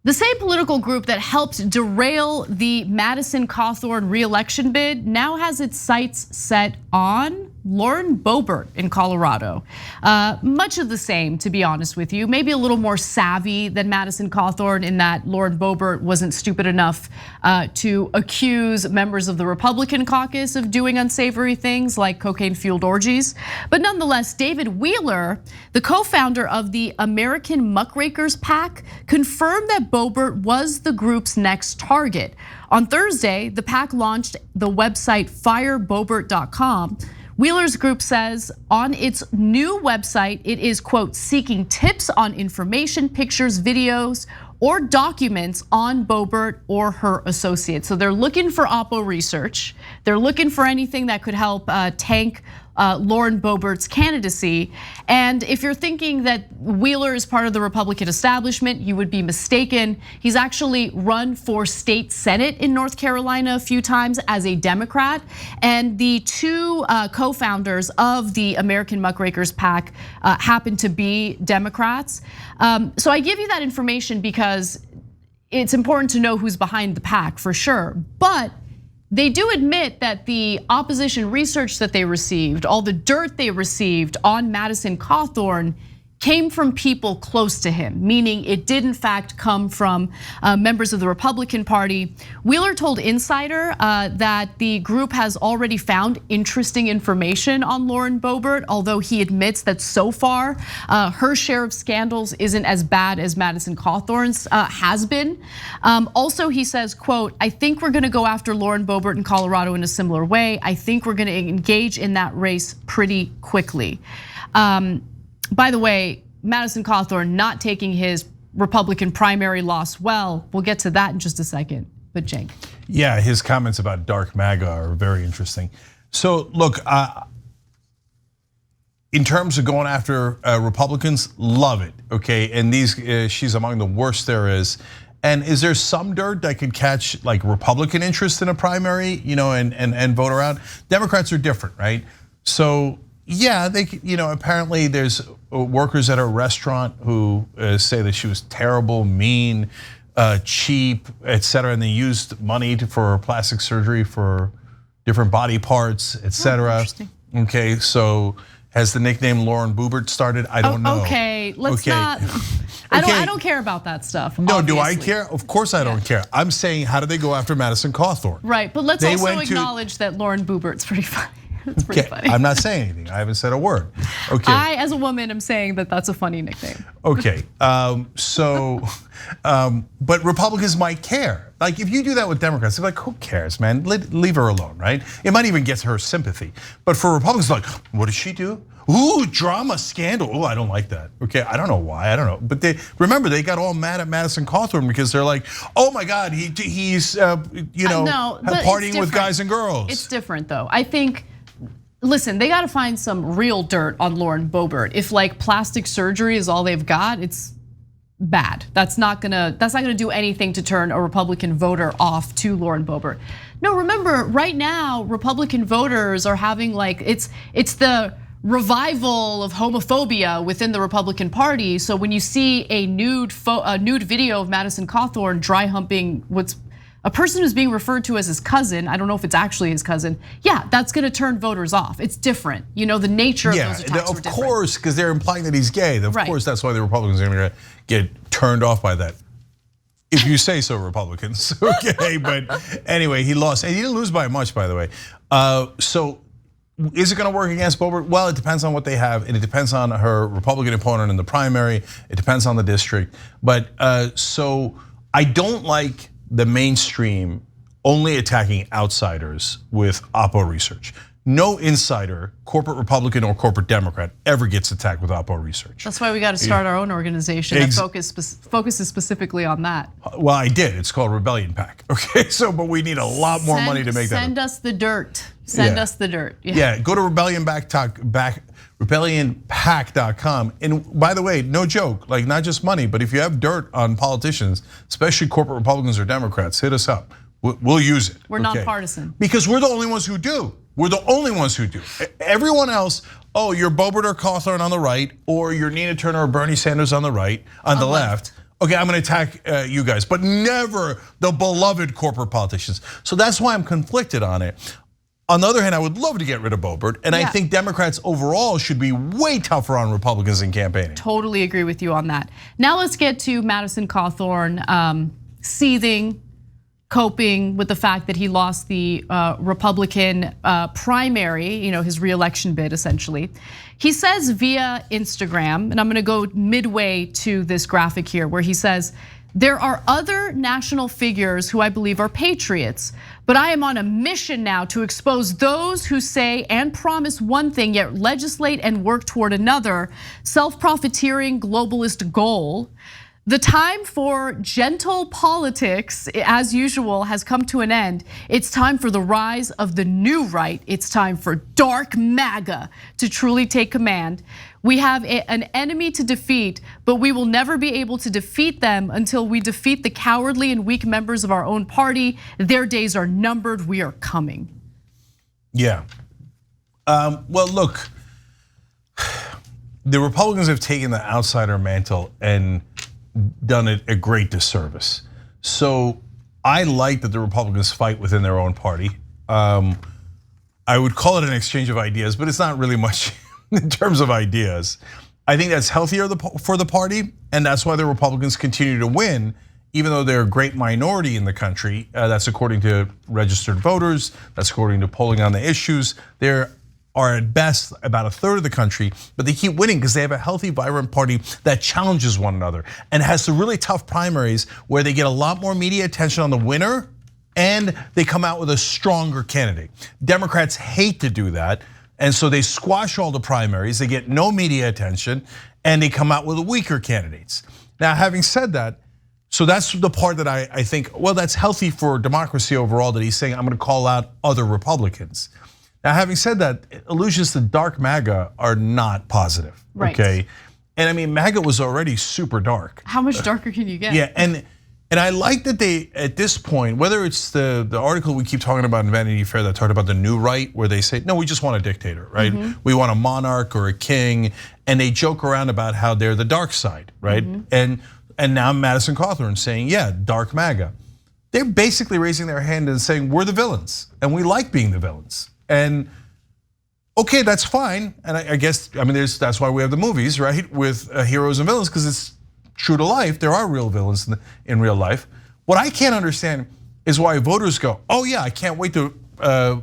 The same political group that helped derail the Madison Cawthorn reelection bid now has its sights set on Lauren Boebert in Colorado. Much of the same, to be honest with you. Maybe a little more savvy than Madison Cawthorn in that Lauren Boebert wasn't stupid enough to accuse members of the Republican caucus of doing unsavory things like cocaine-fueled orgies. But nonetheless, David Wheeler, the co-founder of the American Muckrakers PAC, confirmed that Boebert was the group's next target. On Thursday, the PAC launched the website fireboebert.com. Wheeler's group says on its new website, it is, quote, seeking tips on information, pictures, videos, or documents on Boebert or her associates. So they're looking for Oppo research. They're looking for anything that could help tank Lauren Boebert's candidacy. And if you're thinking that Wheeler is part of the Republican establishment, you would be mistaken. He's actually run for state senate in North Carolina a few times as a Democrat. And the two co-founders of the American Muckrakers PAC happen to be Democrats. So I give you that information because it's important to know who's behind the PAC for sure. But they do admit that the opposition research that they received, all the dirt they received on Madison Cawthorn came from people close to him, meaning it did in fact come from members of the Republican Party. Wheeler told Insider that the group has already found interesting information on Lauren Boebert, although he admits that so far her share of scandals isn't as bad as Madison Cawthorn's has been. Also, he says, quote, I think we're gonna go after Lauren Boebert in Colorado in a similar way. I think we're gonna engage in that race pretty quickly. By the way, Madison Cawthorn not taking his Republican primary loss well. We'll get to that in just a second, but Cenk. Yeah, his comments about dark MAGA are very interesting. So look, in terms of going after Republicans, love it, okay? And she's among the worst there is. And is there some dirt that could catch like Republican interest in a primary, and vote around? Democrats are different, right? So yeah, apparently there's workers at a restaurant who say that she was terrible, mean, cheap, etc. And they used money for plastic surgery for different body parts, etc. Okay, so has the nickname Lauren Boebert started? I don't know. Okay, let's not. I don't care about that stuff. No, obviously. do I care? Of course I don't care. I'm saying, how did they go after Madison Cawthorn? Right, but let's also acknowledge that Lauren Boebert's pretty funny. It's pretty funny. I'm not saying anything. I haven't said a word. Okay. I, as a woman, am saying that that's a funny nickname. Okay, but Republicans might care. Like if you do that with Democrats, they're like, who cares, man? Leave her alone, right? It might even get her sympathy. But for Republicans, like, what did she do? Ooh, drama, scandal. Oh, I don't like that. Okay, I don't know why. I don't know. But they got all mad at Madison Cawthorn because they're like, oh my God, he's partying with guys and girls. It's different though. I think. Listen, they got to find some real dirt on Lauren Boebert. If like plastic surgery is all they've got, it's bad. That's not gonna do anything to turn a Republican voter off to Lauren Boebert. No, remember, right now Republican voters are having like it's the revival of homophobia within the Republican Party. So when you see a nude video of Madison Cawthorn dry humping a person who's being referred to as his cousin, I don't know if it's actually his cousin. Yeah, that's gonna turn voters off. It's different. The nature of those attacks are different. Of course, because they're implying that he's gay. Of course, that's why the Republicans are gonna get turned off by that. If you say so, Republicans, okay? But anyway, he lost, and he didn't lose by much, by the way. So is it gonna work against Boebert? Well, it depends on what they have, and it depends on her Republican opponent in the primary. It depends on the district. But so I don't like the mainstream only attacking outsiders with Oppo research. No insider, corporate Republican or corporate Democrat, ever gets attacked with Oppo research. That's why we got to start our own organization that focuses specifically on that. Well, I did. It's called Rebellion PAC. Okay, but we need a lot more money to make that. Send us the dirt. Send us the dirt. Yeah, go to rebellionpac.com. And by the way, no joke, like not just money, but if you have dirt on politicians, especially corporate Republicans or Democrats, hit us up. We'll use it. We're nonpartisan. Because we're the only ones who do. We're the only ones who do. Everyone else, you're Boebert or Cawthorn on the right, or you're Nina Turner or Bernie Sanders on the right, on the left. okay, I'm gonna attack you guys, but never the beloved corporate politicians. So that's why I'm conflicted on it. On the other hand, I would love to get rid of Boebert, and I think Democrats overall should be way tougher on Republicans in campaigning. Totally agree with you on that. Now let's get to Madison Cawthorn seething, coping with the fact that he lost the Republican primary, his reelection bid essentially. He says via Instagram, and I'm gonna go midway to this graphic here, where he says, there are other national figures who I believe are patriots, but I am on a mission now to expose those who say and promise one thing yet legislate and work toward another self-profiteering globalist goal. The time for gentle politics, as usual, has come to an end. It's time for the rise of the new right. It's time for dark MAGA to truly take command. We have an enemy to defeat, but we will never be able to defeat them until we defeat the cowardly and weak members of our own party. Their days are numbered. We are coming. Yeah. Well, look, the Republicans have taken the outsider mantle and done it a great disservice. So I like that the Republicans fight within their own party. I would call it an exchange of ideas, but it's not really much in terms of ideas. I think that's healthier for the party, and that's why the Republicans continue to win, even though they're a great minority in the country. That's according to registered voters, that's according to polling on the issues. They're at best about a third of the country, but they keep winning because they have a healthy, vibrant party that challenges one another and has some really tough primaries where they get a lot more media attention on the winner and they come out with a stronger candidate. Democrats hate to do that, and so they squash all the primaries, they get no media attention, and they come out with weaker candidates. Now, having said that, so that's the part that I think, well, that's healthy for democracy overall, that he's saying, I'm gonna call out other Republicans. Now, having said that, allusions to dark MAGA are not positive, okay? And I mean, MAGA was already super dark. How much darker can you get? Yeah, and I like that they, at this point, whether it's the article we keep talking about in Vanity Fair that talked about the new right, where they say, no, we just want a dictator, right? We want a monarch or a king, and they joke around about how they're the dark side, right? And now Madison Cawthorn saying, yeah, dark MAGA. They're basically raising their hand and saying, we're the villains, and we like being the villains. And okay, that's fine. And I guess, I mean, that's why we have the movies, right? With heroes and villains, because it's true to life. There are real villains in real life. What I can't understand is why voters go, oh yeah, I can't wait to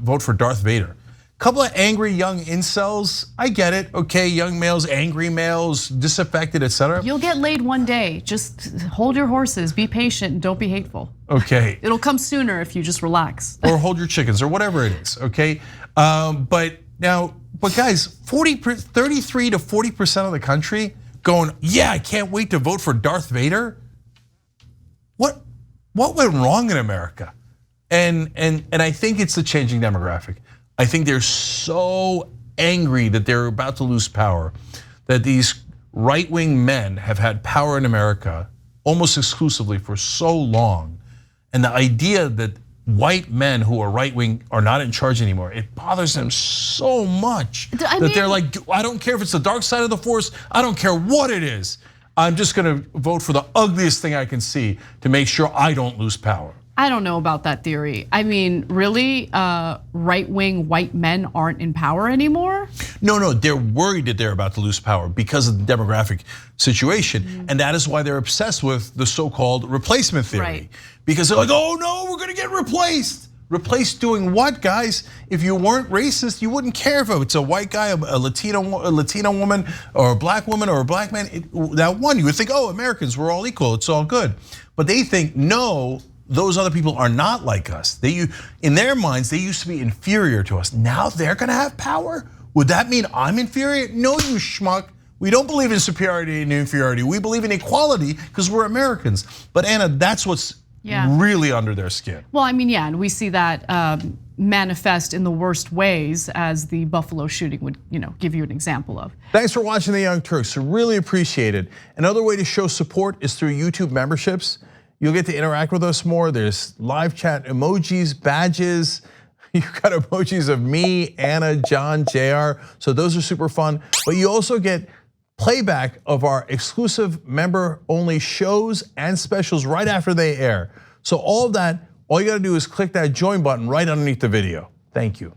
vote for Darth Vader. Couple of angry young incels, I get it, okay, young males, angry males, disaffected, etc. You'll get laid one day, just hold your horses, be patient, and don't be hateful. Okay. It'll come sooner if you just relax. Or hold your chickens, or whatever it is, okay? But guys, 33 to 40% of the country going, yeah, I can't wait to vote for Darth Vader. What went wrong in America? And I think it's the changing demographic. I think they're so angry that they're about to lose power, that these right-wing men have had power in America almost exclusively for so long. And the idea that white men who are right-wing are not in charge anymore, it bothers them so much that they're like, I don't care if it's the dark side of the force, I don't care what it is. I'm just gonna vote for the ugliest thing I can see to make sure I don't lose power. I don't know about that theory. I mean, really, right-wing white men aren't in power anymore? No, they're worried that they're about to lose power because of the demographic situation. And that is why they're obsessed with the so-called replacement theory. Because they're like, oh no, we're gonna get replaced. Replaced doing what, guys? If you weren't racist, you wouldn't care if it's a white guy, a Latino woman, or a black woman, or a black man. That one, you would think, oh, Americans, we're all equal, it's all good. But they think, no, those other people are not like us. In their minds, they used to be inferior to us. Now they're gonna have power? Would that mean I'm inferior? No, you schmuck. We don't believe in superiority and inferiority. We believe in equality because we're Americans. But Anna, that's what's really under their skin. Well, I mean, yeah, and we see that manifest in the worst ways, as the Buffalo shooting would, give you an example of. Thanks for watching the Young Turks. Really appreciate it. Another way to show support is through YouTube memberships. You'll get to interact with us more. There's live chat emojis, badges. You've got emojis of me, Anna, John, JR. So those are super fun. But you also get playback of our exclusive member-only shows and specials right after they air. So all of that, all you gotta do is click that join button right underneath the video. Thank you.